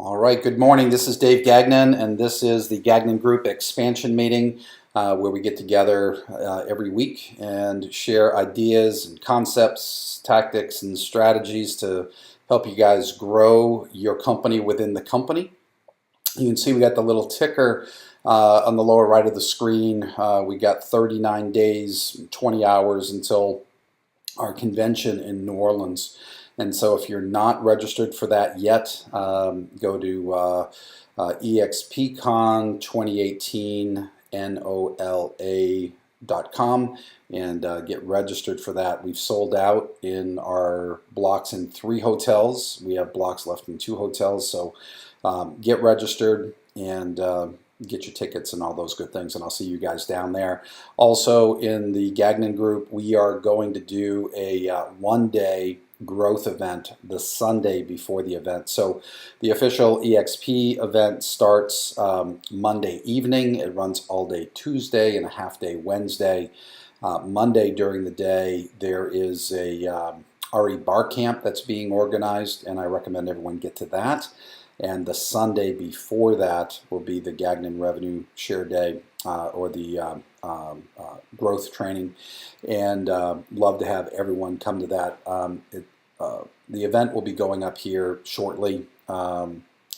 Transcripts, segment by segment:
All right, good morning. This is Dave Gagnon, and this is the Gagnon Group expansion meeting where we get together every week and share ideas and concepts, tactics, and strategies to help you guys grow your company within the company. You can see we got the little ticker on the lower right of the screen. We got 39 days, 20 hours until our convention in New Orleans. And so if you're not registered for that yet, go to EXPCon 2018 NOLA.com and get registered for that. We've sold out in our blocks in 3 hotels. We have blocks left in 2 hotels. So get registered and get your tickets and all those good things, and I'll see you guys down there. Also in the Gagnon group, we are going to do a one-day growth event the Sunday before the event. So the official EXP event starts Monday evening. It runs all day Tuesday and a half day Wednesday. Monday during the day, there is a RE bar camp that's being organized, and I recommend everyone get to that. And the Sunday before that will be the Gagnon Revenue Share Day or the growth training. And love to have everyone come to that. The event will be going up here shortly.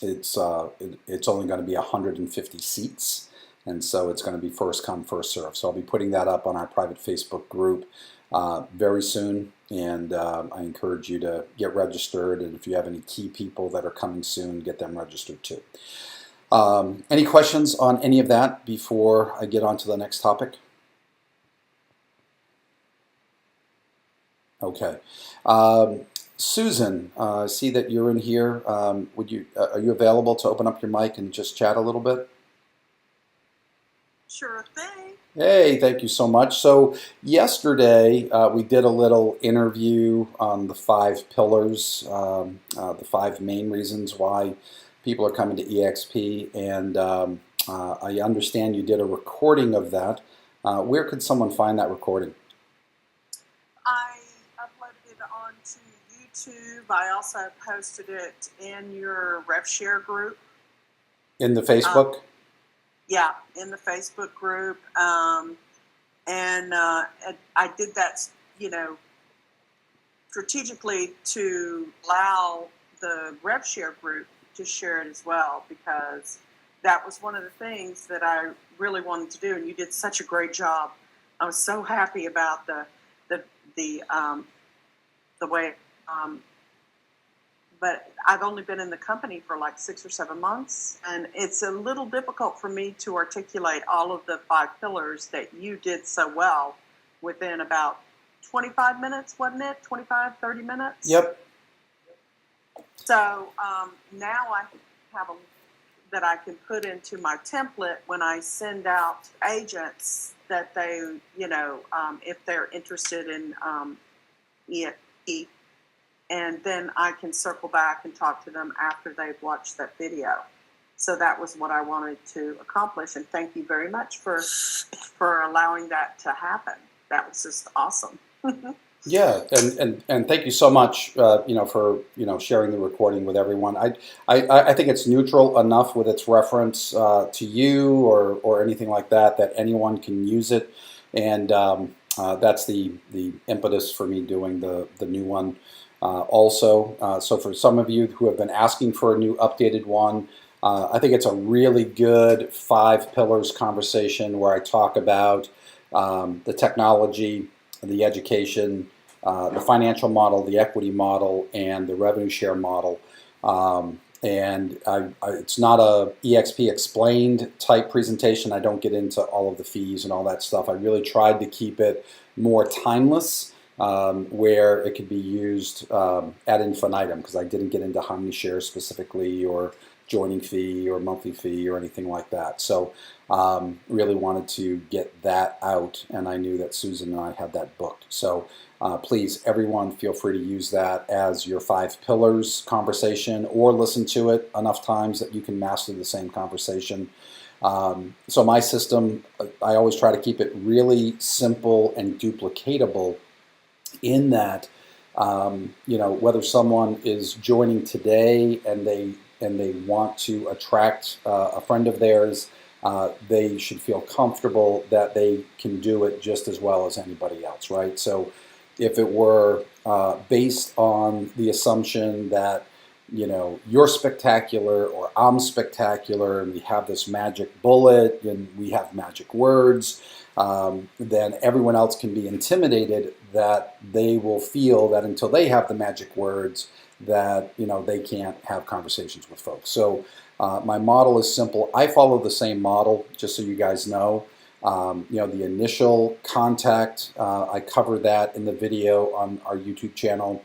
It's only going to be 150 seats. And so it's going to be first come, first serve. So I'll be putting that up on our private Facebook group very soon. And I encourage you to get registered. And if you have any key people that are coming soon, get them registered too. Any questions on any of that before I get on to the next topic? Okay. Susan, I see that you're in here. Are you available to open up your mic and just chat a little bit? Sure thing. Hey, thank you so much. So yesterday we did a little interview on the 5 pillars, the 5 main reasons why people are coming to EXP, and I understand you did a recording of that. Where could someone find that recording? I uploaded it onto YouTube. I also posted it in your RevShare group. In the Facebook? Yeah, in the Facebook group. And I did that, strategically to allow the RevShare group to share it as well, because that was one of the things that I really wanted to do, and you did such a great job. I was so happy about the way. But I've only been in the company for like 6 or 7 months, and it's a little difficult for me to articulate all of the 5 pillars that you did so well within about 25 minutes, wasn't it? 25, 30 minutes? Yep. So now I have that I can put into my template when I send out agents that they, if they're interested in EFP, and then I can circle back and talk to them after they've watched that video. So that was what I wanted to accomplish, and thank you very much for allowing that to happen. That was just awesome. Yeah, and thank you so much, for sharing the recording with everyone. I think it's neutral enough with its reference to you or anything like that anyone can use it, and that's the impetus for me doing the new one. So for some of you who have been asking for a new updated one, I think it's a really good 5 pillars conversation where I talk about the technology, the education, the financial model, the equity model, and the revenue share model. And it's not a EXP explained type presentation. I don't get into all of the fees and all that stuff. I really tried to keep it more timeless, where it could be used ad infinitum, because I didn't get into how many shares specifically or joining fee or monthly fee or anything like that. So really wanted to get that out, and I knew that Susan and I had that booked. So please, everyone, feel free to use that as your 5 pillars conversation, or listen to it enough times that you can master the same conversation. So my system, I always try to keep it really simple and duplicatable, in that whether someone is joining today and they and they want to attract a friend of theirs, they should feel comfortable that they can do it just as well as anybody else, right? So if it were based on the assumption that, you know, you're spectacular or I'm spectacular and we have this magic bullet and we have magic words, then everyone else can be intimidated that they will feel that until they have the magic words that, you know, they can't have conversations with folks. So my model is simple. I follow the same model, just so you guys know. You know, the initial contact, I cover that in the video on our YouTube channel,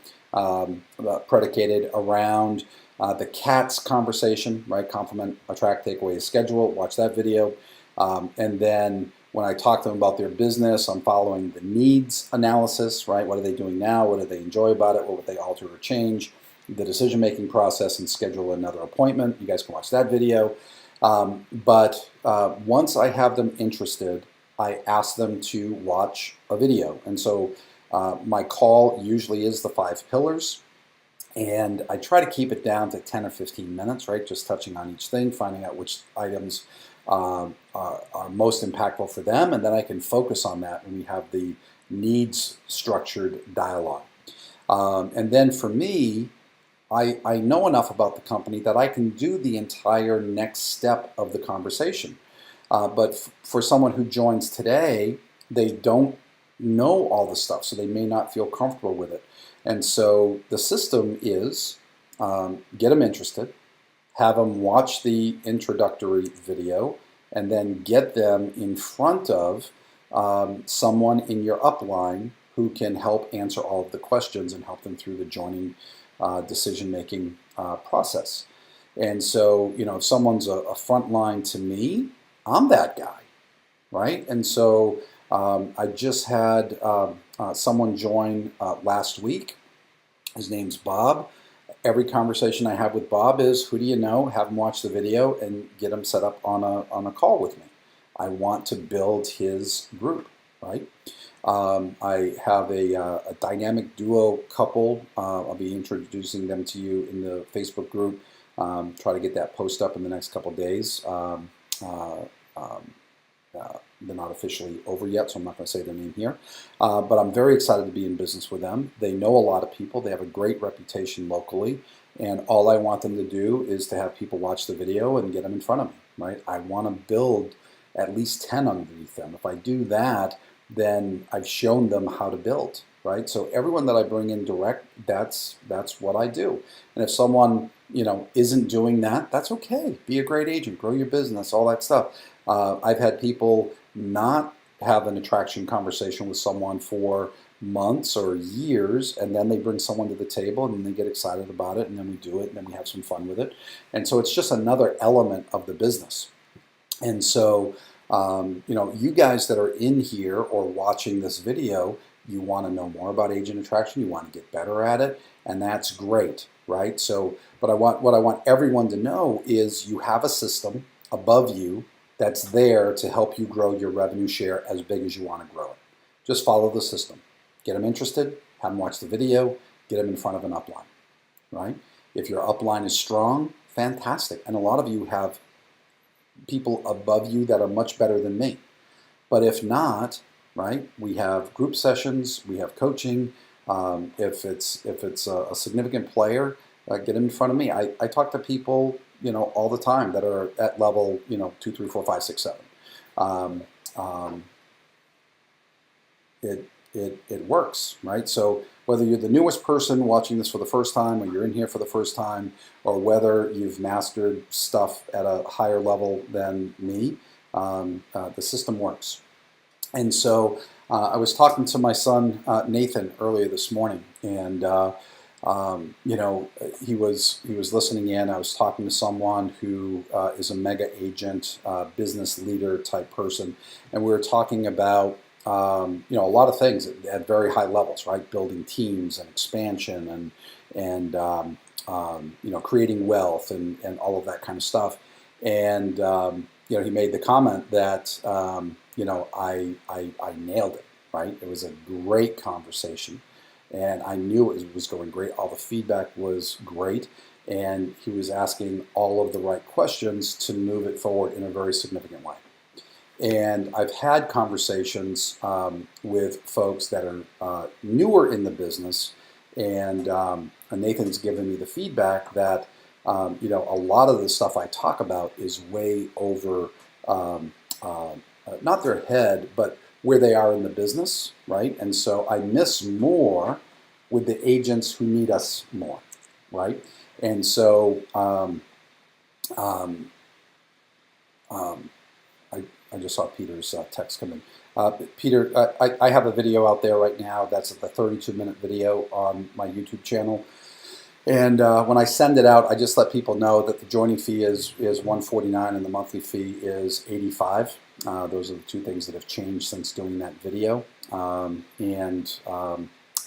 predicated around the CATS conversation, right? Compliment, attract, take away, schedule. Watch that video. And then when I talk to them about their business, I'm following the needs analysis, right? What are they doing now? What do they enjoy about it? What would they alter or change? The decision-making process, and schedule another appointment. You guys can watch that video. But once I have them interested, I ask them to watch a video. And so my call usually is the 5 pillars. And I try to keep it down to 10 or 15 minutes, right? Just touching on each thing, finding out which items are most impactful for them. And then I can focus on that when we have the needs structured dialogue. And then for me, I know enough about the company that I can do the entire next step of the conversation. But for someone who joins today, they don't know all the stuff, so they may not feel comfortable with it. And so the system is get them interested, have them watch the introductory video, and then get them in front of someone in your upline who can help answer all of the questions and help them through the joining decision-making process. And so, you know, if someone's a front line to me, I'm that guy, right? And so I just had someone join last week. His name's Bob. Every conversation I have with Bob is, who do you know? Have him watch the video and get him set up on a call with me. I want to build his group, right? I have a dynamic duo couple. I'll be introducing them to you in the Facebook group. Try to get that post up in the next couple days. They're not officially over yet, so I'm not going to say their name here. But I'm very excited to be in business with them. They know a lot of people. They have a great reputation locally. And all I want them to do is to have people watch the video and get them in front of me, right? I want to build at least 10 underneath them. If I do that, then I've shown them how to build, right? So everyone that I bring in direct, that's what I do. And if someone, you know, isn't doing that, that's okay. Be a great agent, grow your business, all that stuff. I've had people not have an attraction conversation with someone for months or years, and then they bring someone to the table and then they get excited about it, and then we do it, and then we have some fun with it. And so it's just another element of the business. And so, you know, you guys that are in here or watching this video, you want to know more about agent attraction, you want to get better at it, and that's great, right? So, but what I want everyone to know is you have a system above you that's there to help you grow your revenue share as big as you want to grow it. Just follow the system. Get them interested, have them watch the video, get them in front of an upline, right? If your upline is strong, fantastic. And a lot of you have people above you that are much better than me. But if not, right, we have group sessions, we have coaching. If it's a significant player, get them in front of me. I talk to people, you know, all the time that are at level, you know, 2, 3, 4, 5, 6, 7. It works, right? So whether you're the newest person watching this for the first time, or you're in here for the first time, or whether you've mastered stuff at a higher level than me, the system works. And so I was talking to my son Nathan earlier this morning, and you know, he was listening in. I was talking to someone who is a mega agent, business leader type person, and we were talking about you know, a lot of things at very high levels, right? Building teams and expansion and you know, creating wealth and all of that kind of stuff. And you know, he made the comment that you know, I nailed it, right? It was a great conversation, and I knew it was going great. All the feedback was great, and he was asking all of the right questions to move it forward in a very significant way. And I've had conversations with folks that are newer in the business, and Nathan's given me the feedback that a lot of the stuff I talk about is way over not their head, but where they are in the business, right? And so I miss more with the agents who need us more, right? And so um, I just saw Peter's text come in. Peter, I have a video out there right now that's the 32-minute video on my YouTube channel. And when I send it out, I just let people know that the joining fee is $149 and the monthly fee is $85. Those are the two things that have changed since doing that video.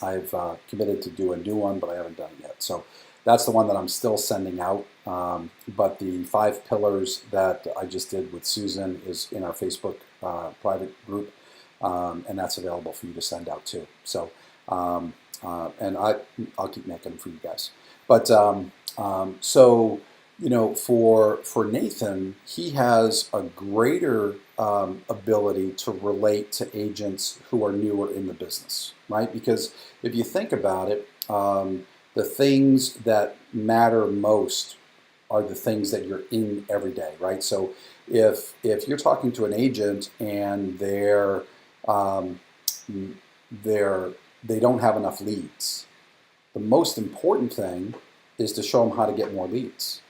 I've committed to do a new one, but I haven't done it yet. So that's the one that I'm still sending out. But the 5 pillars that I just did with Susan is in our Facebook private group, and that's available for you to send out too. So, and I'll keep making them for you guys. But so for Nathan, he has a greater ability to relate to agents who are newer in the business, right? Because if you think about it, the things that matter most are the things that you're in every day, right? So if you're talking to an agent and they don't have enough leads, the most important thing is to show them how to get more leads.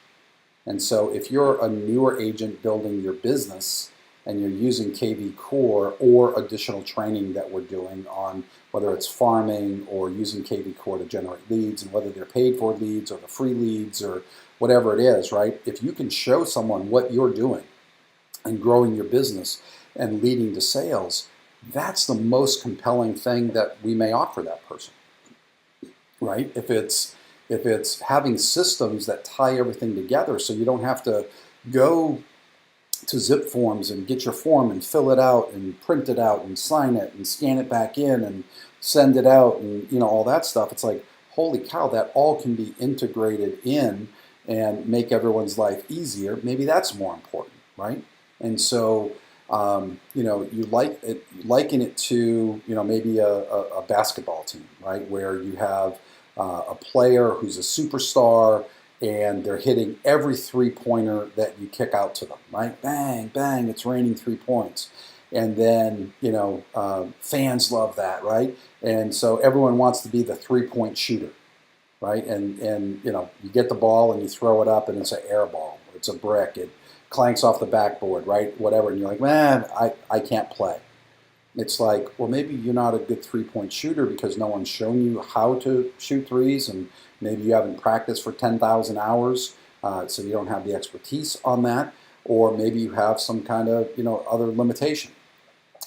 And so if you're a newer agent building your business and you're using KV Core or additional training that we're doing on whether it's farming or using KV Core to generate leads, and whether they're paid for leads or the free leads or whatever it is, right? If you can show someone what you're doing and growing your business and leading to sales, that's the most compelling thing that we may offer that person, right? If it's having systems that tie everything together so you don't have to go to zip forms and get your form and fill it out and print it out and sign it and scan it back in and send it out and all that stuff. It's like, holy cow, that all can be integrated in and make everyone's life easier. Maybe that's more important, right? And so you liken it to maybe a basketball team, right, where you have a player who's a superstar and they're hitting every three-pointer that you kick out to them, right? Bang, bang, it's raining 3 points. And then, fans love that, right? And so everyone wants to be the three-point shooter, right? And you get the ball and you throw it up and it's an air ball. It's a brick. It clanks off the backboard, right? Whatever. And you're like, man, I can't play. It's like, well, maybe you're not a good three-point shooter because no one's shown you how to shoot threes, and maybe you haven't practiced for 10,000 hours, so you don't have the expertise on that, or maybe you have some kind of other limitation.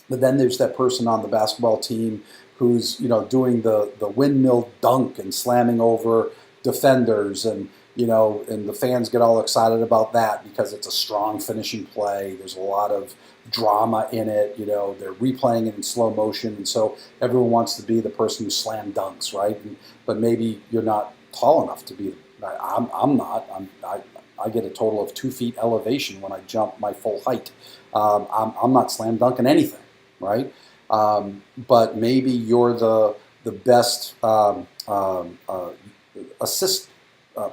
But then there's that person on the basketball team who's doing the windmill dunk and slamming over defenders, and and the fans get all excited about that because it's a strong finishing play. There's a lot of drama in it. They're replaying it in slow motion, and so everyone wants to be the person who slam dunks, right? But maybe you're not tall enough to be. I'm not. I get a total of 2 feet elevation when I jump my full height. I'm not slam dunking anything, right? But maybe you're the best assist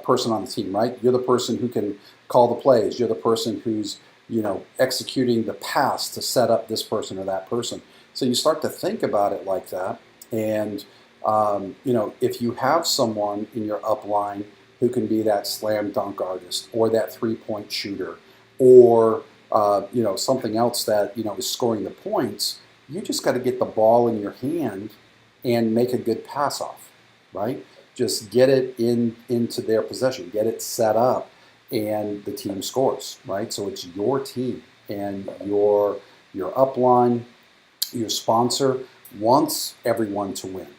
person on the team, right? You're the person who can call the plays. You're the person who's executing the pass to set up this person or that person. So you start to think about it like that. And, if you have someone in your upline who can be that slam dunk artist or that three-point shooter or, something else that, is scoring the points, you just got to get the ball in your hand and make a good pass off, right? Just get it into their possession, get it set up, and the team scores, right? So it's your team, and your upline, your sponsor wants everyone to win,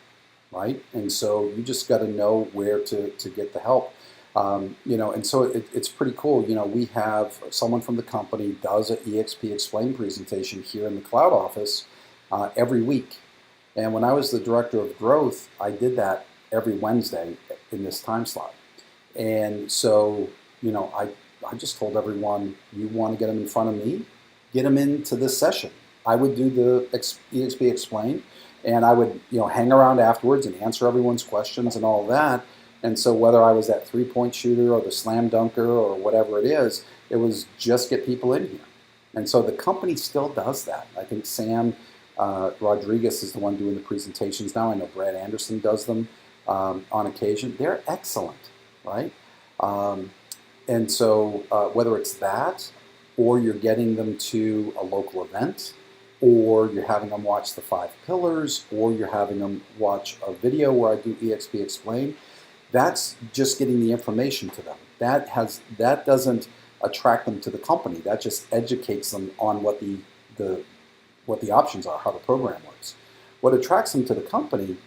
right? And so you just got to know where to get the help. And so it's pretty cool. We have someone from the company does an EXP Explain presentation here in the cloud office every week. And when I was the director of growth, I did that every Wednesday in this time slot. And so, I just told everyone, you want to get them in front of me, get them into this session. I would do the EXP Explained, and I would, hang around afterwards and answer everyone's questions and all that. And so whether I was that three-point shooter or the slam dunker or whatever it was just get people in here. And so the company still does that. I think Sam Rodriguez is the one doing the presentations now. I know Brad Anderson does them on occasion. They're excellent, right? And so whether it's that, or you're getting them to a local event, or you're having them watch the 5 pillars, or you're having them watch a video where I do EXP Explain, that's just getting the information to them. That doesn't attract them to the company. That just educates them on what the options are, how the program works. What attracts them to the company,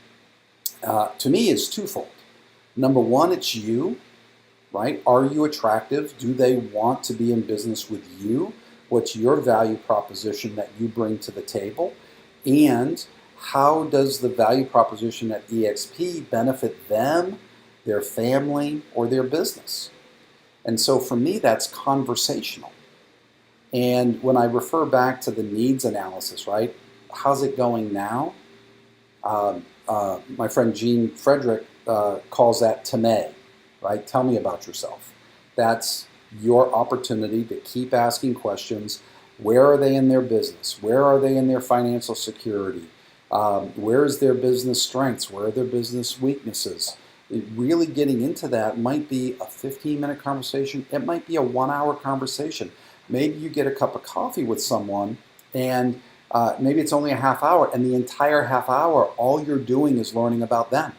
to me, is twofold. Number one, it's you. Right? Are you attractive? Do they want to be in business with you? What's your value proposition that you bring to the table? And how does the value proposition at EXP benefit them, their family, or their business? And so for me, that's conversational. And when I refer back to the needs analysis, right? How's it going now? My friend Gene Frederick calls that TMA. Right? Tell me about yourself. That's your opportunity to keep asking questions. Where are they in their business? Where are they in their financial security? Where is their business strengths? Where are their business weaknesses? Really getting into that might be a 15-minute conversation. It might be a 1-hour conversation. Maybe you get a cup of coffee with someone and maybe it's only a half hour, and the entire half hour, all you're doing is learning about them.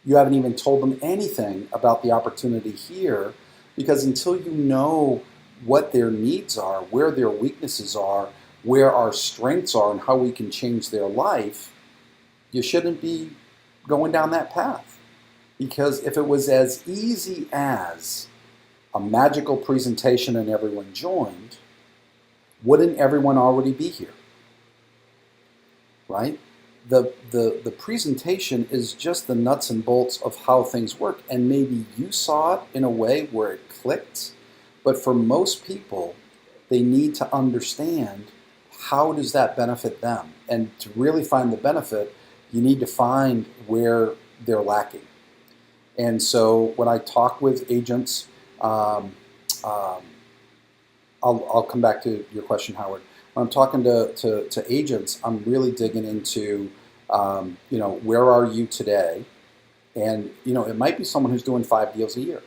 You haven't even told them anything about the opportunity here, because until you know what their needs are, where their weaknesses are, where our strengths are, and how we can change their life, you shouldn't be going down that path. Because if it was as easy as a magical presentation and everyone joined, wouldn't everyone already be here? Right? The presentation is just the nuts and bolts of how things work, and maybe you saw it in a way where it clicked, but for most people, they need to understand how does that benefit them, and to really find the benefit, you need to find where they're lacking. And so when I talk with agents, I'll come back to your question, Howard. When I'm talking to agents, I'm really digging into, where are you today? And, it might be someone who's doing 5 deals a year,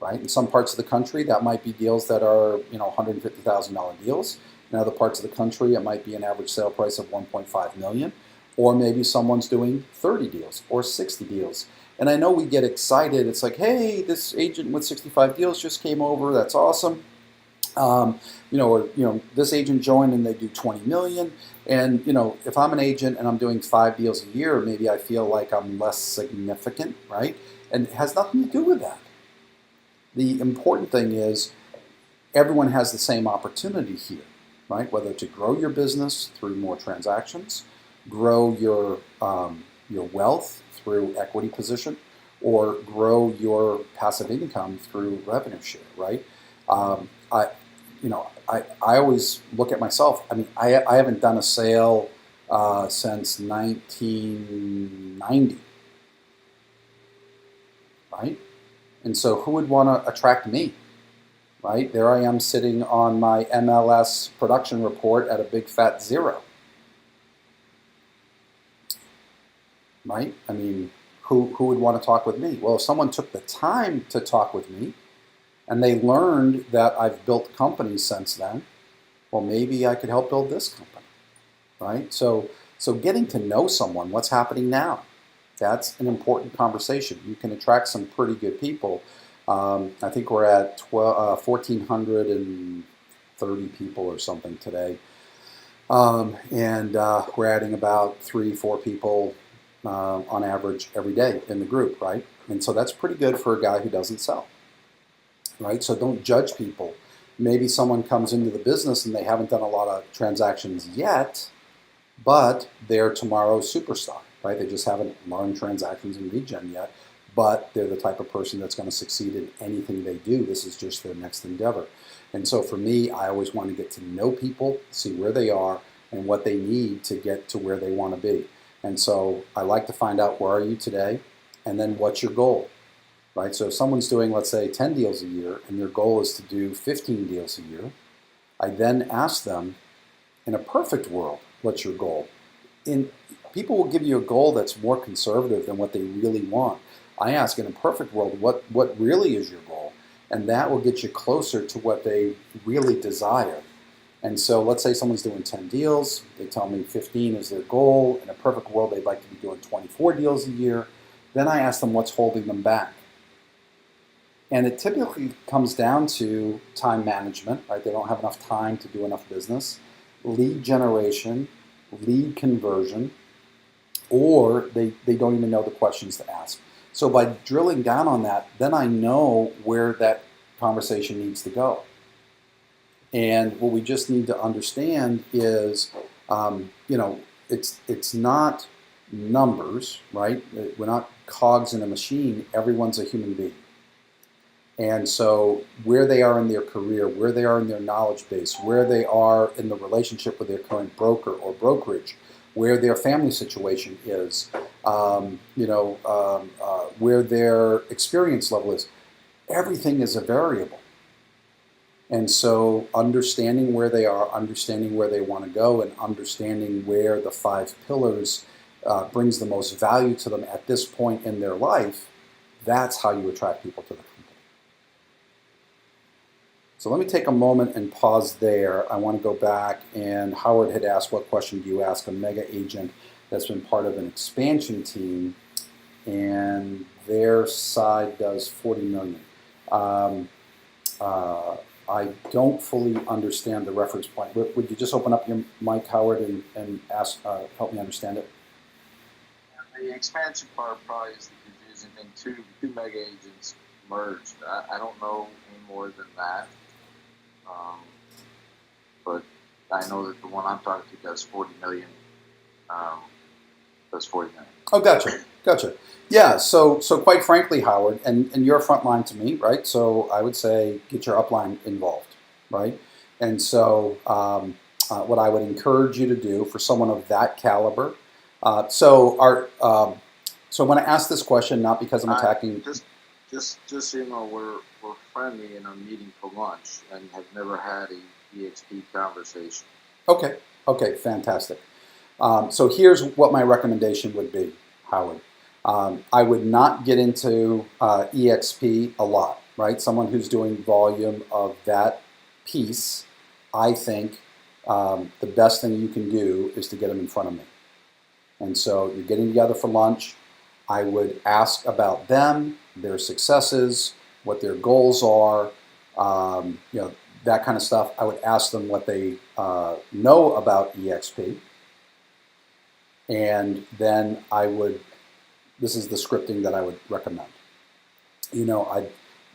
right? In some parts of the country, that might be deals that are, $150,000 deals. In other parts of the country, it might be an average sale price of $1.5 million. Or maybe someone's doing 30 deals or 60 deals. And I know we get excited. It's like, hey, this agent with 65 deals just came over. That's awesome. This agent joined and they do 20 million. And, if I'm an agent and I'm doing 5 deals a year, maybe I feel like I'm less significant, right? And it has nothing to do with that. The important thing is everyone has the same opportunity here, right? Whether to grow your business through more transactions, grow your wealth through equity position, or grow your passive income through revenue share, right? I always look at myself. I mean, I haven't done a sale since 1990, right? And so who would want to attract me, right? There I am sitting on my MLS production report at a big fat 0, right? I mean, who would want to talk with me? Well, if someone took the time to talk with me and they learned that I've built companies since then, well, maybe I could help build this company, right? So getting to know someone, what's happening now, that's an important conversation. You can attract some pretty good people. I think we're at 1,430 people or something today. And we're adding about 3-4 people on average every day in the group, right? And so that's pretty good for a guy who doesn't sell, right? So don't judge people. Maybe someone comes into the business and they haven't done a lot of transactions yet, but they're tomorrow's superstar, right? They just haven't learned transactions in lead gen yet. but they're the type of person that's going to succeed in anything they do. This is just their next endeavor. And so for me, I always want to get to know people, see where they are and what they need to get to where they want to be. And so I like to find out, where are you today? And then what's your goal, right? So if someone's doing, let's say, 10 deals a year and their goal is to do 15 deals a year, I then ask them, in a perfect world, what's your goal? People will give you a goal that's more conservative than what they really want. I ask, in a perfect world, what really is your goal? And that will get you closer to what they really desire. And so let's say someone's doing 10 deals. They tell me 15 is their goal. In a perfect world, they'd like to be doing 24 deals a year. Then I ask them what's holding them back. And it typically comes down to time management, right? They don't have enough time to do enough business, lead generation, lead conversion, or they don't even know the questions to ask. So by drilling down on that, then I know where that conversation needs to go. And what we just need to understand is, it's not numbers, right? We're not cogs in a machine. Everyone's a human being. And so where they are in their career, where they are in their knowledge base, where they are in the relationship with their current broker or brokerage, where their family situation is, where their experience level is, everything is a variable. And so understanding where they are, understanding where they want to go, and understanding where the 5 pillars brings the most value to them at this point in their life, that's how you attract people to the company. So let me take a moment and pause there. I want to go back, and Howard had asked, what question do you ask a mega agent that's been part of an expansion team, and their side does 40 million. I don't fully understand the reference point. Would you just open up your mic, Howard, and ask, help me understand it? The expansion part probably is the confusion thing. Two mega agents merged. I don't know any more than that. But I know that the one I'm talking to does 40 million. Does 40 million. Oh, gotcha. Yeah, so quite frankly, Howard, and you're frontline to me, right? So I would say get your upline involved, right? And so what I would encourage you to do for someone of that caliber. So I want to ask this question not because I'm attacking. Just so you know, we're friendly and I'm meeting for lunch and have never had a EXP conversation. Okay, fantastic. So here's what my recommendation would be, Howard. I would not get into EXP a lot, right? Someone who's doing volume of that piece, I think the best thing you can do is to get them in front of me. And so you're getting together for lunch. I would ask about them, their successes, what their goals are, that kind of stuff. I would ask them what they know about EXP. And then this is the scripting that I would recommend. You're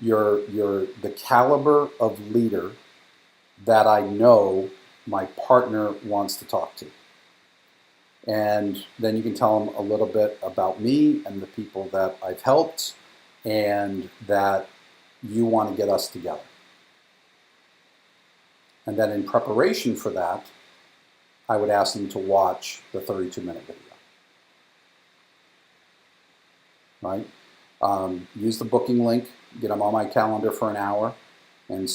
the caliber of leader that I know my partner wants to talk to. And then you can tell them a little bit about me and the people that I've helped, and that you want to get us together. And then in preparation for that, I would ask them to watch the 32-minute video. Right? Use the booking link, get them on my calendar for an hour. And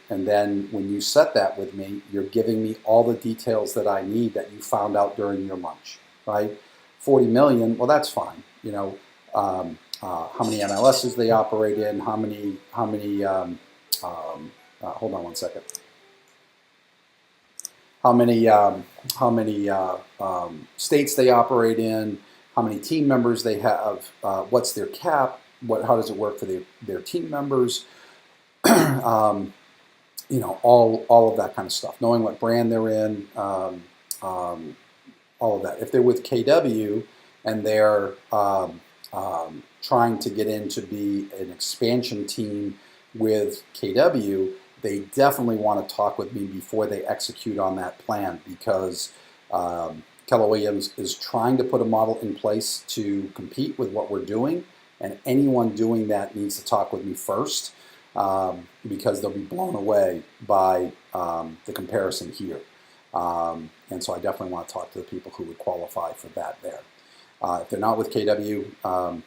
then when you set that with me, you're giving me all the details that I need that you found out during your lunch, right? 40 million, well, that's fine. How many MLSs they operate in, how many hold on one second. How many states they operate in, how many team members they have, what's their cap, how does it work for their team members, all of that kind of stuff. Knowing what brand they're in, all of that. If they're with KW and they're trying to get in to be an expansion team with KW, they definitely want to talk with me before they execute on that plan, because Keller Williams is trying to put a model in place to compete with what we're doing, And anyone doing that needs to talk with me first, because they'll be blown away by the comparison here. And so I definitely want to talk to the people who would qualify for that there. If they're not with KW,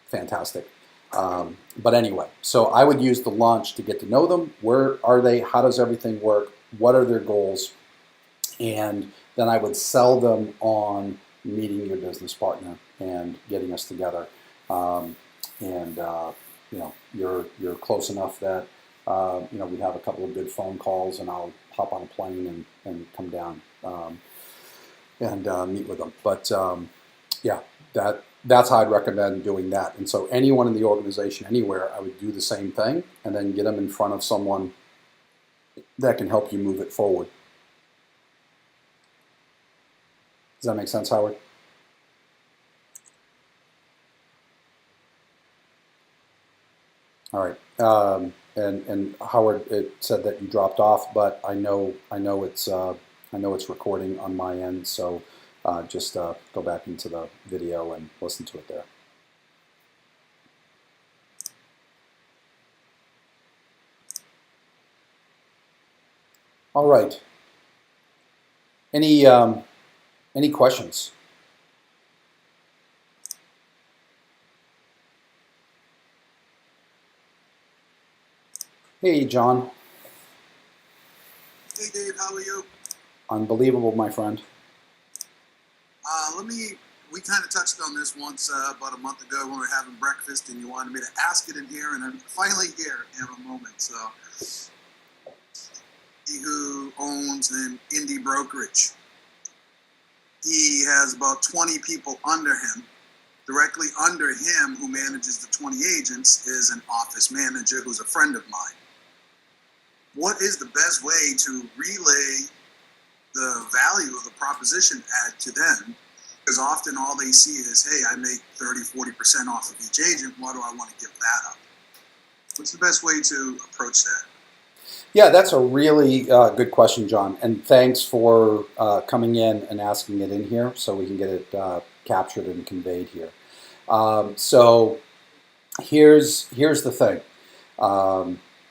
fantastic. But anyway, so I would use the launch to get to know them. Where are they? How does everything work? What are their goals? And then I would sell them on meeting your business partner and getting us together. You're close enough that we have a couple of good phone calls, and I'll hop on a plane and come down and meet with them. But yeah, that's how I'd recommend doing that. And so anyone in the organization, anywhere, I would do the same thing, and then get them in front of someone that can help you move it forward. Does that make sense, Howard? All right. And Howard, it said that you dropped off, but I know it's recording on my end, so just go back into the video and listen to it there. All right. Any questions? Hey, John. Hey Dave, how are you? Unbelievable, my friend. We kind of touched on this once about a month ago when we were having breakfast, and you wanted me to ask it in here, and I'm finally here in a moment. So, he who owns an indie brokerage, he has about 20 people under him. Directly under him, who manages the 20 agents, is an office manager who's a friend of mine. What is the best way to relay the value of the proposition ad to them? Because often all they see is, hey, I make 30-40% off of each agent. Why do I want to give that up? What's the best way to approach that? Yeah, that's a really good question, John. And thanks for coming in and asking it in here so we can get it captured and conveyed here. So here's the thing.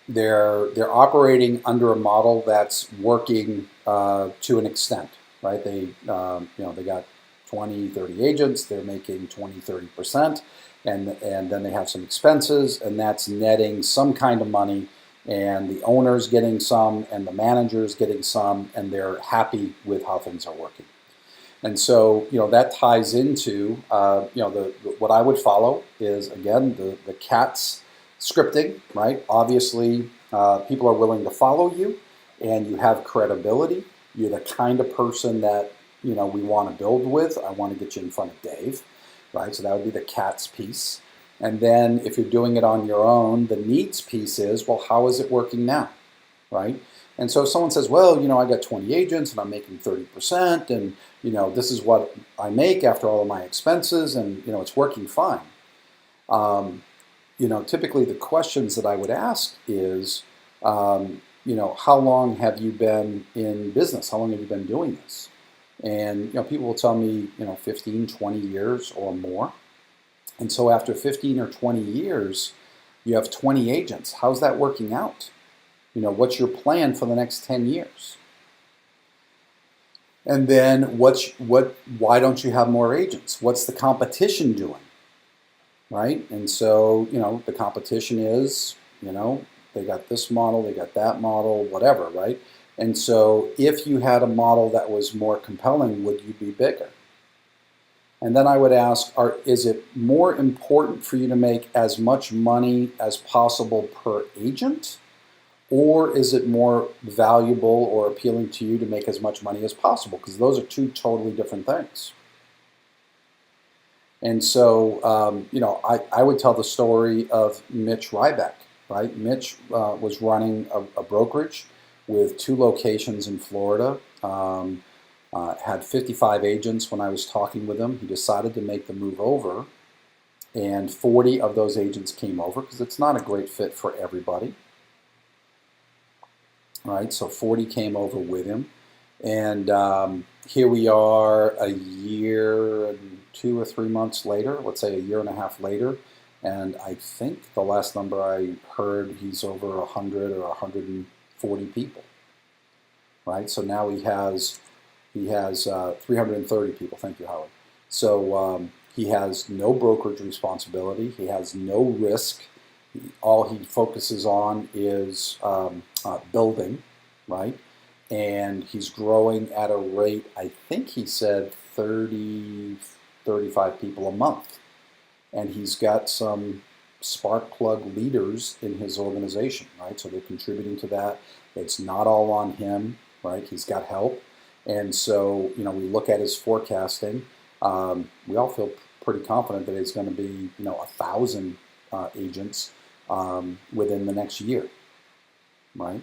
They're operating under a model that's working to an extent, right? They got 20, 30 agents. They're making 20, 30%, and then they have some expenses, and that's netting some kind of money. And the owner's getting some, and the manager's getting some, and they're happy with how things are working. And so, that ties into, what I would follow is, again, the CATS scripting, right? Obviously, people are willing to follow you, and you have credibility. You're the kind of person that, we want to build with. I want to get you in front of Dave, right? So that would be the CATS piece. And then if you're doing it on your own, the needs piece is, well, how is it working now, right? And so if someone says, well, I got 20 agents and I'm making 30%, and, this is what I make after all of my expenses, and, it's working fine. Typically the questions that I would ask is, how long have you been in business? How long have you been doing this? And, people will tell me, 15, 20 years or more. And so after 15 or 20 years, you have 20 agents. How's that working out? What's your plan for the next 10 years? And then why don't you have more agents? What's the competition doing? Right? And so, the competition is, they got this model, they got that model, whatever, right? And so if you had a model that was more compelling, would you be bigger? And then I would ask, is it more important for you to make as much money as possible per agent? Or is it more valuable or appealing to you to make as much money as possible? Because those are two totally different things. And so, I would tell the story of Mitch Ryback, right? Mitch was running a brokerage with 2 locations in Florida. Had 55 agents when I was talking with him. He decided to make the move over, and 40 of those agents came over because it's not a great fit for everybody. Right? So 40 came over with him, And here we are a year and 2 or 3 months later, let's say a year and a half later, and I think the last number I heard, he's over 100 or 140 people, right? So now he has 330 people. Thank you, Howard. So he has no brokerage responsibility. He has no risk. All he focuses on is building, right? And he's growing at a rate, I think he said 30, 35 people a month. And he's got some spark plug leaders in his organization, right? So they're contributing to that. It's not all on him, right? He's got help. And so, we look at his forecasting. We all feel pretty confident that it's going to be, 1,000 agents within the next year, right?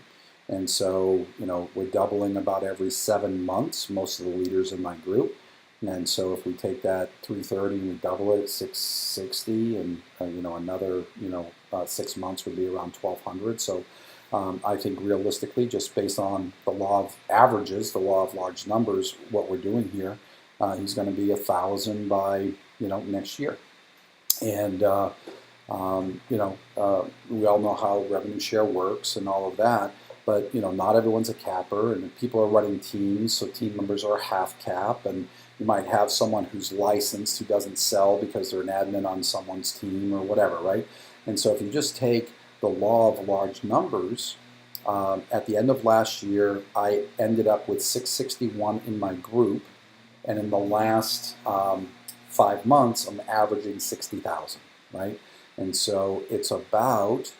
And so, we're doubling about every 7 months, most of the leaders in my group. And so if we take that 330 and we double it, 660, and another 6 months would be around 1,200. So I think realistically, just based on the law of averages, the law of large numbers, what we're doing here, he's going to be 1,000 by next year. And we all know how revenue share works and all of that. But not everyone's a capper, and people are running teams, so team members are half cap, and you might have someone who's licensed who doesn't sell because they're an admin on someone's team or whatever, right? And so if you just take the law of large numbers, at the end of last year, I ended up with 661 in my group, and in the last 5 months, I'm averaging 60,000, right? And so it's about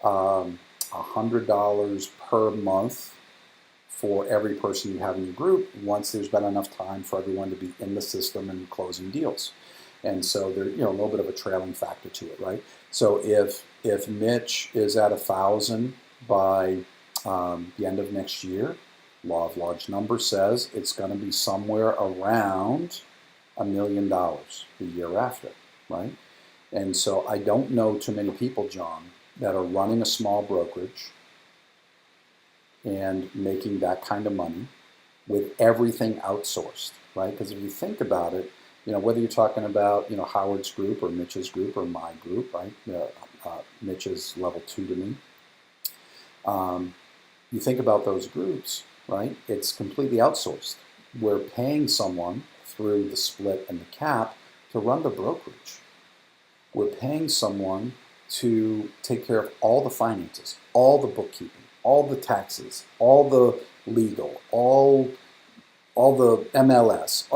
$100 per month for every person you have in your group once there's been enough time for everyone to be in the system and closing deals. And so there's a little bit of a trailing factor to it, right? So if Mitch is at 1,000 by the end of next year, law of large numbers says it's going to be somewhere around $1 million the year after, right? And so I don't know too many people, John, that are running a small brokerage and making that kind of money with everything outsourced, right? Because if you think about it, whether you're talking about, Howard's group or Mitch's group or my group, right? Mitch is level 2 to me. You think about those groups, right? It's completely outsourced. We're paying someone through the split and the cap to run the brokerage. We're paying someone to take care of all the finances, all the bookkeeping, all the taxes, all the legal, all the MLS,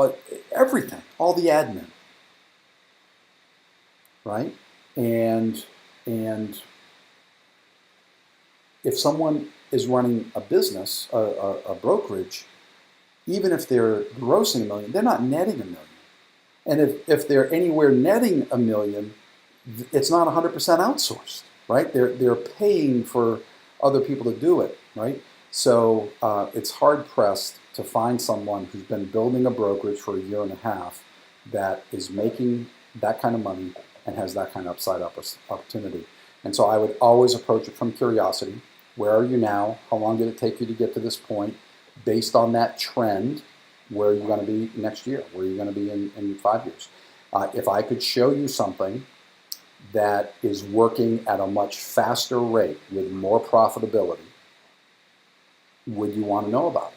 everything, all the admin, right? And if someone is running a business, a brokerage, even if they're grossing $1 million, they're not netting $1 million. And if they're anywhere netting $1 million, it's not 100% outsourced, right? They're paying for other people to do it, right? So it's hard pressed to find someone who's been building a brokerage for a year and a half that is making that kind of money and has that kind of upside opportunity. And so I would always approach it from curiosity. Where are you now? How long did it take you to get to this point? Based on that trend, where are you going to be next year? Where are you going to be in 5 years? If I could show you something that is working at a much faster rate with more profitability, would you want to know about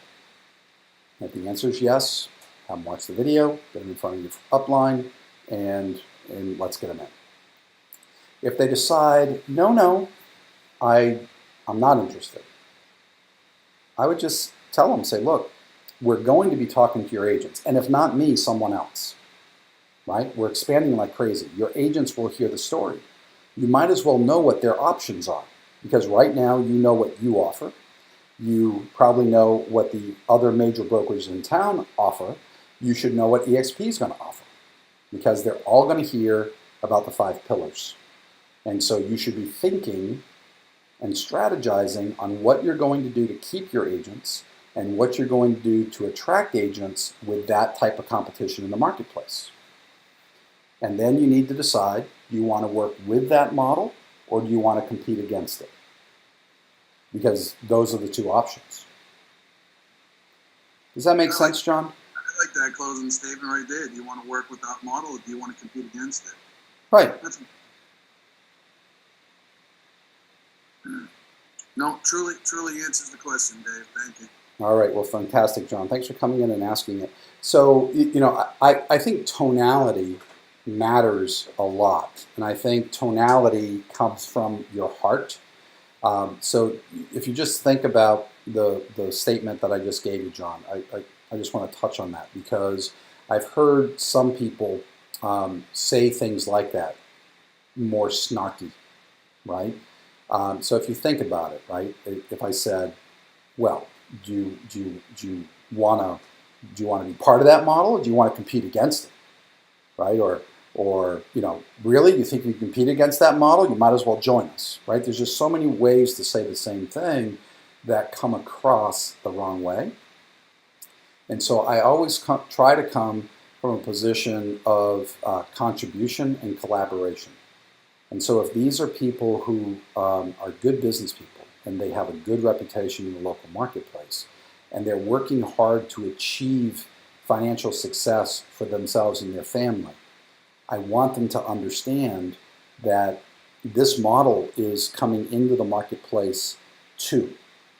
it? If the answer is yes, have them watch the video, get them in front of your upline, and let's get them in. If they decide, no, I'm not interested, I would just tell them, say, look, we're going to be talking to your agents, and if not me, someone else. Right? We're expanding like crazy. Your agents will hear the story. You might as well know what their options are, because right now you know what you offer. You probably know what the other major brokers in town offer. You should know what EXP is going to offer, because they're all going to hear about the 5 pillars. And so you should be thinking and strategizing on what you're going to do to keep your agents and what you're going to do to attract agents with that type of competition in the marketplace. And then you need to decide, do you want to work with that model or do you want to compete against it? Because those are the 2 options. Does that make sense, John? I like that closing statement right there. Do you want to work with that model, or do you want to compete against it? Right. No, truly answers the question, Dave. Thank you. All right. Well, fantastic, John. Thanks for coming in and asking it. So, I think tonality matters a lot. And I think tonality comes from your heart. So if you just think about the statement that I just gave you, John, I just want to touch on that because I've heard some people say things like that, more snarky, right? So if you think about it, right? If I said, well, do you want to be part of that model, or do you want to compete against it, right? Or really, you think you compete against that model? You might as well join us, right? There's just so many ways to say the same thing that come across the wrong way. And so I always try to come from a position of contribution and collaboration. And so if these are people who are good business people and they have a good reputation in the local marketplace and they're working hard to achieve financial success for themselves and their family, I want them to understand that this model is coming into the marketplace too,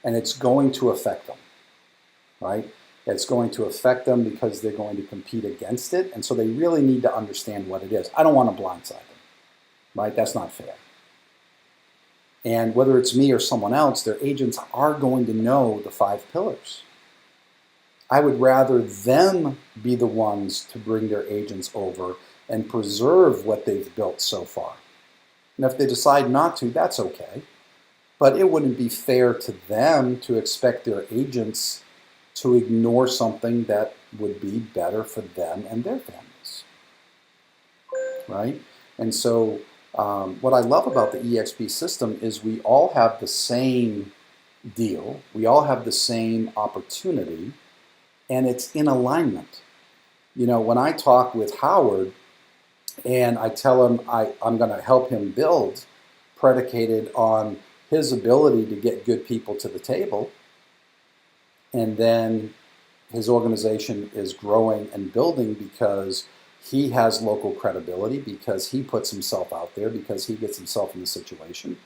and it's going to affect them, right? It's going to affect them because they're going to compete against it, and so they really need to understand what it is. I don't want to blindside them, right? That's not fair. And whether it's me or someone else, their agents are going to know the 5 pillars. I would rather them be the ones to bring their agents over and preserve what they've built so far. And if they decide not to, that's okay. But it wouldn't be fair to them to expect their agents to ignore something that would be better for them and their families, right? And so what I love about the EXP system is we all have the same deal. We all have the same opportunity, and it's in alignment. When I talk with Howard and I tell him I'm going to help him build predicated on his ability to get good people to the table, and then his organization is growing and building because he has local credibility, because he puts himself out there, because he gets himself in the situation,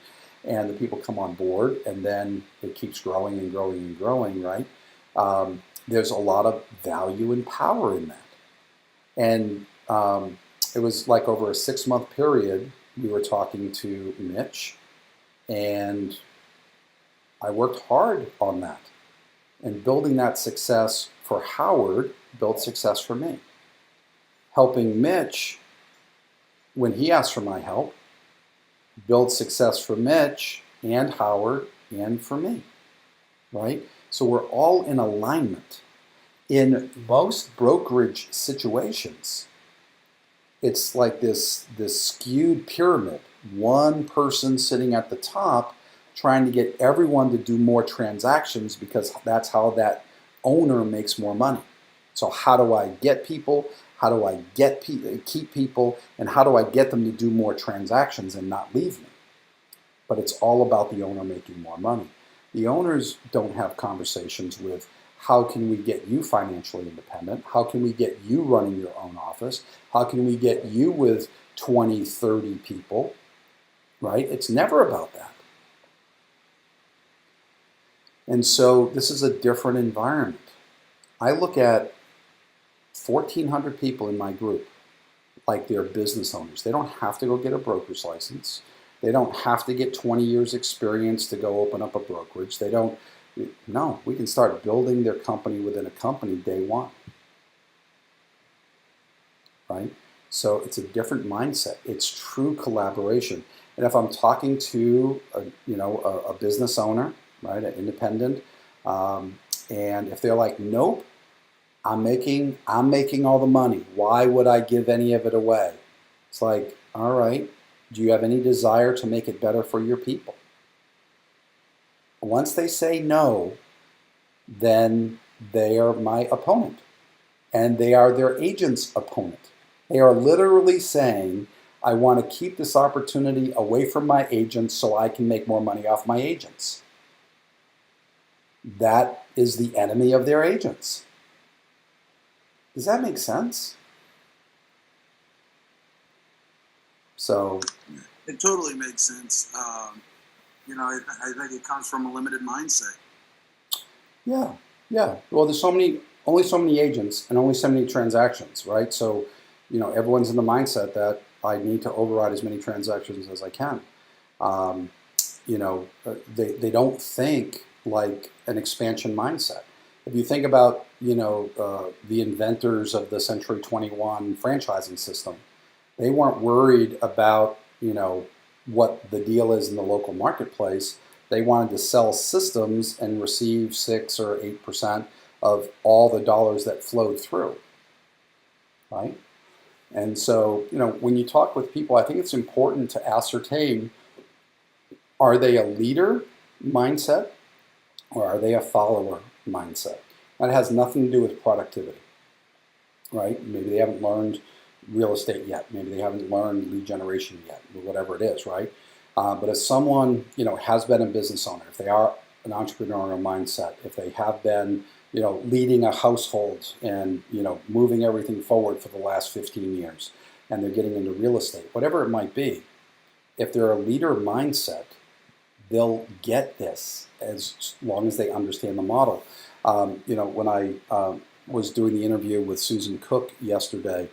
and the people come on board, and then it keeps growing and growing and growing, right? There's a lot of value and power in that. And it was like over a 6-month period, we were talking to Mitch, and I worked hard on that. And building that success for Howard built success for me. Helping Mitch, when he asked for my help, build success for Mitch and Howard and for me, right? So we're all in alignment. In most brokerage situations, it's like this skewed pyramid. One person sitting at the top trying to get everyone to do more transactions because that's how that owner makes more money. So how do I get people? How do I keep people? And how do I get them to do more transactions and not leave me? But it's all about the owner making more money. The owners don't have conversations with how can we get you financially independent? How can we get you running your own office? How can we get you with 20, 30 people, right? It's never about that. And so this is a different environment. I look at 1,400 people in my group like they're business owners. They don't have to go get a broker's license. They don't have to get 20 years experience to go open up a brokerage. No, we can start building their company within a company day one, right? So it's a different mindset. It's true collaboration. And if I'm talking to a business owner, right, an independent, and if they're like, nope, I'm making all the money. Why would I give any of it away? It's like, all right, do you have any desire to make it better for your people? Once they say no, then they are my opponent, and they are their agent's opponent. They are literally saying, I want to keep this opportunity away from my agents so I can make more money off my agents. That is the enemy of their agents. Does that make sense? So, It totally makes sense. I think it comes from a limited mindset. yeah, yeah. Well, there's only so many agents and only so many transactions, right? So, everyone's in the mindset that I need to override as many transactions as I can. Um, they don't think like an expansion mindset. If you think about, the inventors of the Century 21 franchising system, they weren't worried about, what the deal is in the local marketplace. They wanted to sell systems and receive 6 or 8% of all the dollars that flowed through, right? And so, when you talk with people, I think it's important to ascertain, are they a leader mindset or are they a follower mindset? That has nothing to do with productivity, right? Maybe they haven't learned real estate yet. Maybe they haven't learned lead generation yet, or whatever it is, right? But as someone, has been a business owner, if they are an entrepreneurial mindset, if they have been, leading a household and, moving everything forward for the last 15 years, and they're getting into real estate, whatever it might be, if they're a leader mindset, they'll get this as long as they understand the model. When I was doing the interview with Susan Cook yesterday,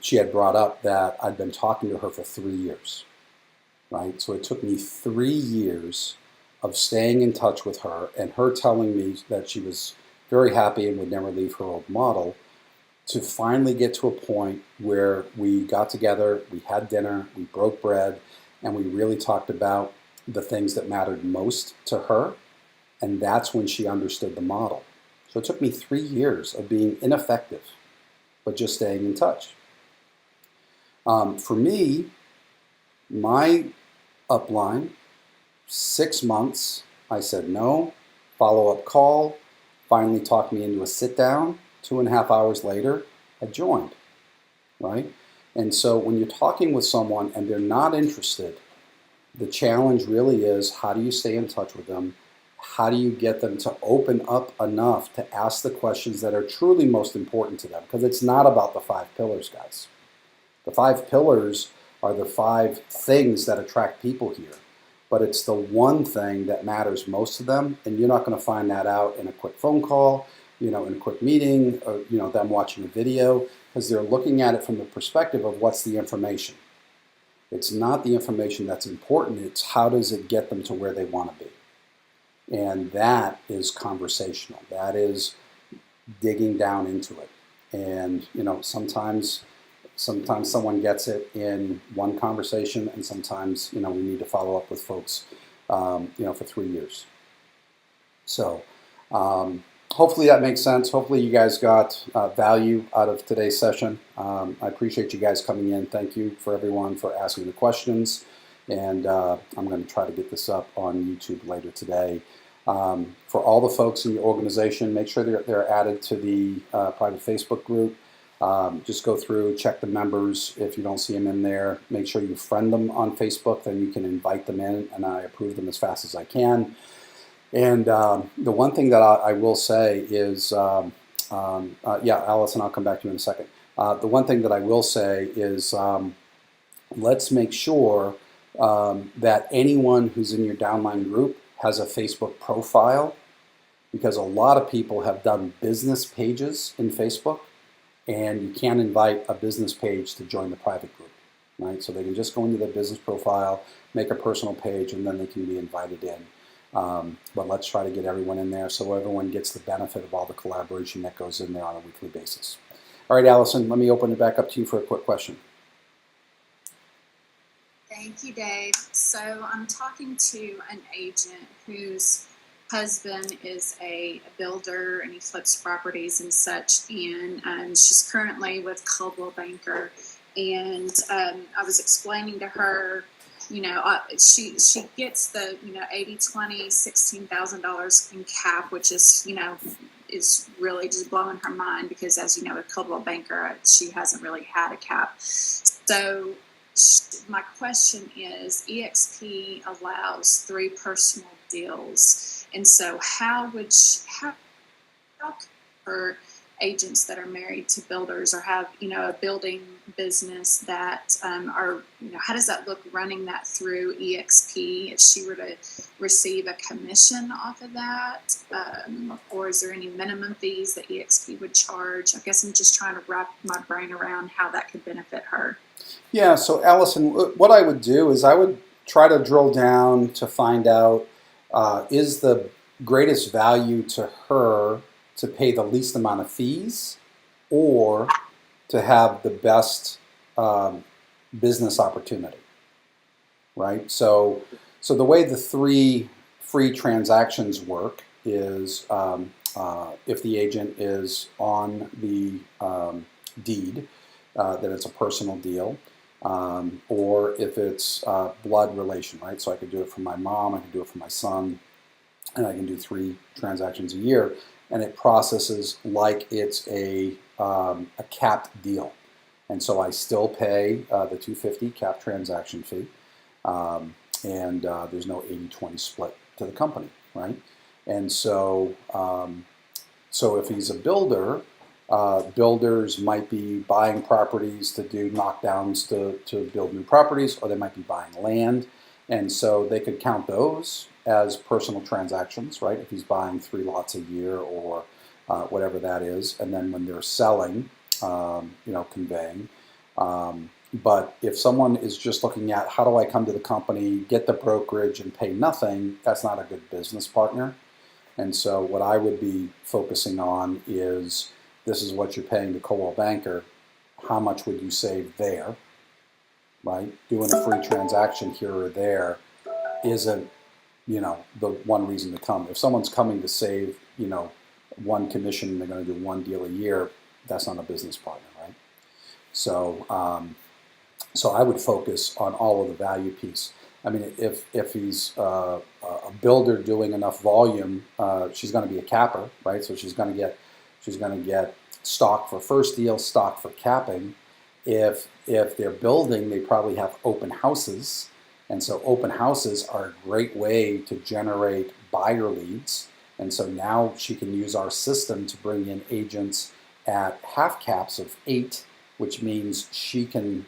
she had brought up that I'd been talking to her for 3 years, right? So it took me 3 years of staying in touch with her and her telling me that she was very happy and would never leave her old model, to finally get to a point where we got together, we had dinner, we broke bread, and we really talked about the things that mattered most to her. And that's when she understood the model. So it took me 3 years of being ineffective, but just staying in touch. For me, my upline, 6 months, I said no, follow-up call, finally talked me into a sit down. 2.5 hours later, I joined, right? And so when you're talking with someone and they're not interested, the challenge really is, how do you stay in touch with them? How do you get them to open up enough to ask the questions that are truly most important to them? Because it's not about the 5 pillars, guys. The 5 pillars are the 5 things that attract people here. But it's the one thing that matters most to them, and you're not going to find that out in a quick phone call, in a quick meeting, or, them watching a video, because they're looking at it from the perspective of what's the information. It's not the information that's important, it's how does it get them to where they want to be. And that is conversational. That is digging down into it. And, sometimes someone gets it in one conversation, and sometimes, we need to follow up with folks, for 3 years. So, hopefully that makes sense. Hopefully you guys got value out of today's session. I appreciate you guys coming in. Thank you for everyone for asking the questions. And I'm going to try to get this up on YouTube later today. For all the folks in the organization, make sure they're added to the private Facebook group. Just go through, check the members. If you don't see them in there, make sure you friend them on Facebook. Then you can invite them in, and I approve them as fast as I can. And the one thing that I will say is, Allison, I'll come back to you in a second. The one thing that I will say is, let's make sure that anyone who's in your downline group has a Facebook profile, because a lot of people have done business pages in Facebook, and you can't invite a business page to join the private group, right? So they can just go into their business profile, make a personal page, and then they can be invited in. But let's try to get everyone in there so everyone gets the benefit of all the collaboration that goes in there on a weekly basis. All right, Allison, let me open it back up to you for a quick question. Thank you, Dave. So I'm talking to an agent whose husband is a builder and he flips properties and such, and she's currently with Coldwell Banker. And I was explaining to her, she gets the 80-20, $16,000 in cap, which is is really just blowing her mind, because as you know, with Coldwell Banker, she hasn't really had a cap. So my question is, EXP allows 3 personal deals, and so how could agents that are married to builders or have, a building business that are, how does that look running that through EXP if she were to receive a commission off of that? Or is there any minimum fees that EXP would charge? I guess I'm just trying to wrap my brain around how that could benefit her. Yeah, so Allison, what I would do is I would try to drill down to find out is the greatest value to her to pay the least amount of fees or to have the best business opportunity, right? So the way the 3 free transactions work is if the agent is on the deed, then it's a personal deal. Or if it's blood relation, right? So I could do it for my mom, I can do it for my son, and I can do 3 transactions a year, and it processes like it's a capped deal. And so I still pay the $250 cap transaction fee, and there's no 80-20 split to the company, right? And so, so if he's a builder, builders might be buying properties to do knockdowns to build new properties, or they might be buying land. And so they could count those as personal transactions, right? If he's buying 3 lots a year or whatever that is. And then when they're selling, conveying. But if someone is just looking at how do I come to the company, get the brokerage and pay nothing, that's not a good business partner. And so what I would be focusing on is this is what you're paying the Coldwell Banker. How much would you save there, right? Doing a free transaction here or there isn't, the one reason to come. If someone's coming to save, 1 commission and they're going to do 1 deal a year, that's not a business partner, right? So, so I would focus on all of the value piece. I mean, if he's a builder doing enough volume, she's going to be a capper, right? So she's going to get stock for first deal, stock for capping. If they're building, they probably have open houses, and so open houses are a great way to generate buyer leads. And so now she can use our system to bring in agents at half caps of 8, which means she can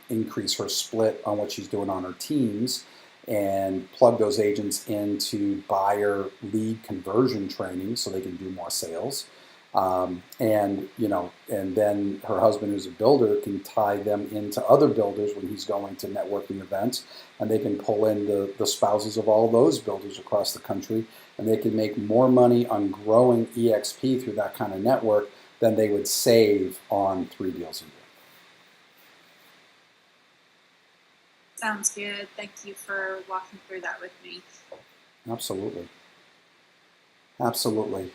increase her split on what she's doing on her teams and plug those agents into buyer lead conversion training so they can do more sales. And then her husband, who's a builder, can tie them into other builders when he's going to networking events, and they can pull in the spouses of all those builders across the country, and they can make more money on growing EXP through that kind of network than they would save on 3 deals a year. Sounds good. Thank you for walking through that with me. Absolutely. Absolutely.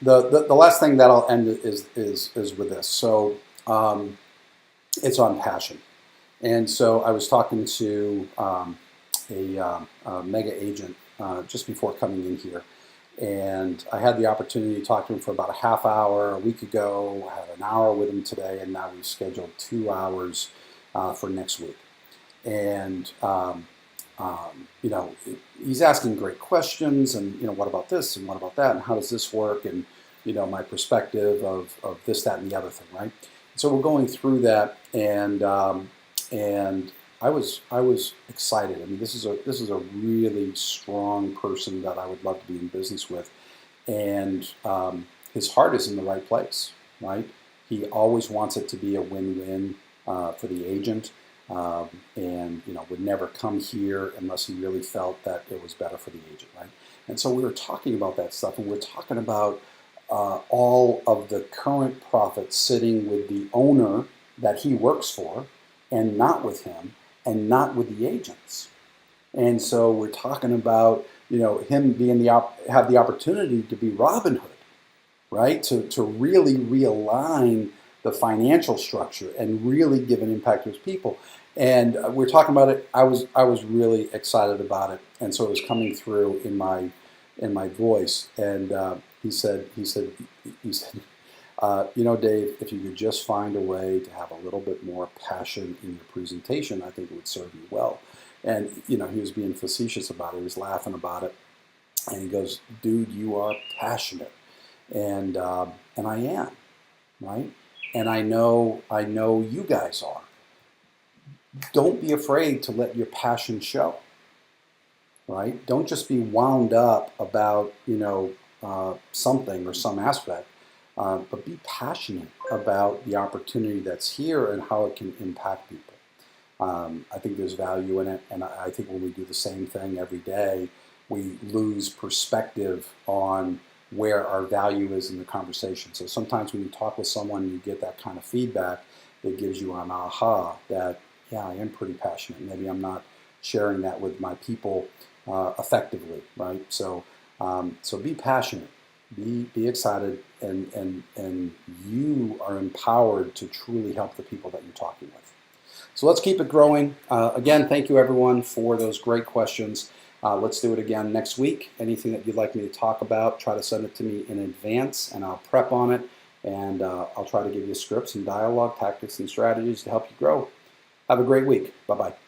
The last thing that I'll end is with this. So it's on passion. And so I was talking to a mega agent just before coming in here. And I had the opportunity to talk to him for about a half hour a week ago. I had an hour with him today, and now we've scheduled 2 hours for next week. And he's asking great questions, and what about this, and what about that, and how does this work, and my perspective of this, that, and the other thing, right? So we're going through that, and I was excited. I mean, this is a really strong person that I would love to be in business with, and his heart is in the right place, right? He always wants it to be a win-win for the agent. And would never come here unless he really felt that it was better for the agent, right? And so we were talking about that stuff, and we're talking about all of the current profits sitting with the owner that he works for, and not with him, and not with the agents. And so we're talking about him being have the opportunity to be Robin Hood, right? To really realign the financial structure and really give an impact to his people. And we're talking about it. I was really excited about it, and so it was coming through in my voice. And he said, Dave, if you could just find a way to have a little bit more passion in your presentation, I think it would serve you well. And he was being facetious about it. He was laughing about it, and he goes, "Dude, you are passionate." and I am, right? And I know you guys are. Don't be afraid to let your passion show, right? Don't just be wound up about something or some aspect, but be passionate about the opportunity that's here and how it can impact people. I think there's value in it, and I think when we do the same thing every day, we lose perspective on where our value is in the conversation. So sometimes when you talk with someone, you get that kind of feedback that gives you an aha that, yeah, I am pretty passionate. Maybe I'm not sharing that with my people effectively, right? So be passionate, be excited, and you are empowered to truly help the people that you're talking with. So let's keep it growing. Again, thank you everyone for those great questions. Let's do it again next week. Anything that you'd like me to talk about, try to send it to me in advance and I'll prep on it. And I'll try to give you scripts and dialogue, tactics and strategies to help you grow. Have a great week. Bye-bye.